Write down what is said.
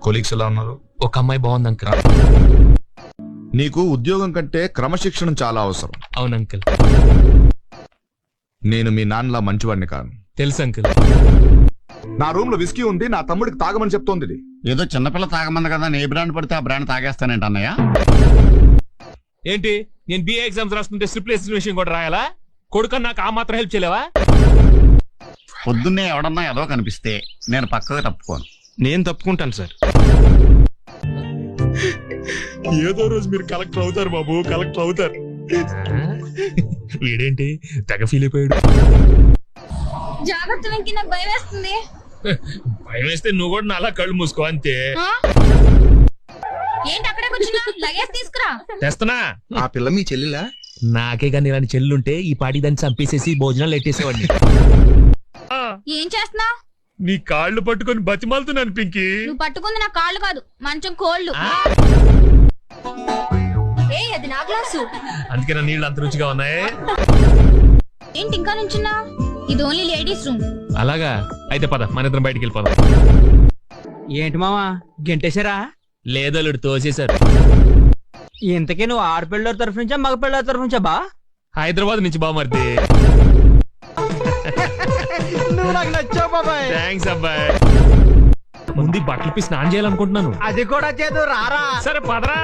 Colleagues ఎలా ఉన్నారు? ఒక అమ్మాయి బాగుంది అంకుల్. నీకు ఉద్యోగం కంటే క్రమశిక్షణ చాలా అవసరం. అవును అంకుల్. నేను మీ నాన్నలా మంచివాడిని కాను. తెలుసు అంకుల్. నా రూమ్ లో విస్కీ ఉంది, నా తమ్ముడికి తాగమని చెప్తోంది ఇది. ఏదో చిన్నపిల్ల తాగమంది కదా, ఏ బ్రాండ్ పడితే ఆ బ్రాండ్ తాగేస్తానంట అన్నయ్య. ఏంటి నేను బిఏ ఎగ్జామ్స్ రాస్తుంటే స్లిప్ విషయం కూడా రాయాలా? కొడుకని నాకు ఆ మాత్రం హెల్ప్ చేయలేవా? పొద్దున్నే ఎవడన్నా ఏదో కనిపిస్తే నేను పక్కకు తప్పుకోను. నేను తప్పుకుంటాను సార్. ఏదో రోజు మీరు కలెక్టర్ అవుతారు బాబు, కలెక్టర్ అవుతారు. వీడేంటి తెగ ఫీల్ అయిపోయాడు. జాగ్రత్త వెంకీ, నాకు భయం వేస్తుంది. భయం వేస్తే నువ్వు కూడా నాలా కళ్ళు మూసుకో అంతే. ఏంటి అక్కడే కూర్చున్నా? లగేజ్ తీసుకురా. తెస్తున్నా. ఆ పిల్ల మీ చెల్లిలా? నాకే కానీ ఇలాంటి చెల్లుంటే ఈ పాటి దాన్ని చంపేసేసి భోజనాలు ఎట్టేసేవాడిని. ఏం చేస్తున్నావు? నీ కాళ్ళు పట్టుకొని బతిమాలుతున్నాను పింకీ. నువ్వు పట్టుకుంది నా కాళ్ళు కాదు, మంచం కోళ్ళు. ఏ అది నా గ్లాసు. అందుకే నా నీళ్ళు అంత రుచిగా ఉన్నాయి. ఏంటి ఇంకా నుంచున్నా? ఇది ఓన్లీ లేడీస్ రూమ్. అలాగా అయితే పద మన ఇద్దరం బయటికి వెళ్ళిపోదాం. ఏంటి మావా గెంటేశారా? లేదల్లుడు తోసేశారు. ఇంతకీ నువ్వు ఆడపిల్లల తరఫు నుంచా మగ పిల్లల తరఫు నుంచా బా? హైదరాబాద్ నుంచి బామర్ది. నువ్వు నాకు నచ్చావు బాబాయ్. థ్యాంక్స్ అబ్బాయి. ముందు బట్టలు స్నానం చేయాలనుకుంటున్నాను. అది కూడా చేదు రారా. సరే పదరా.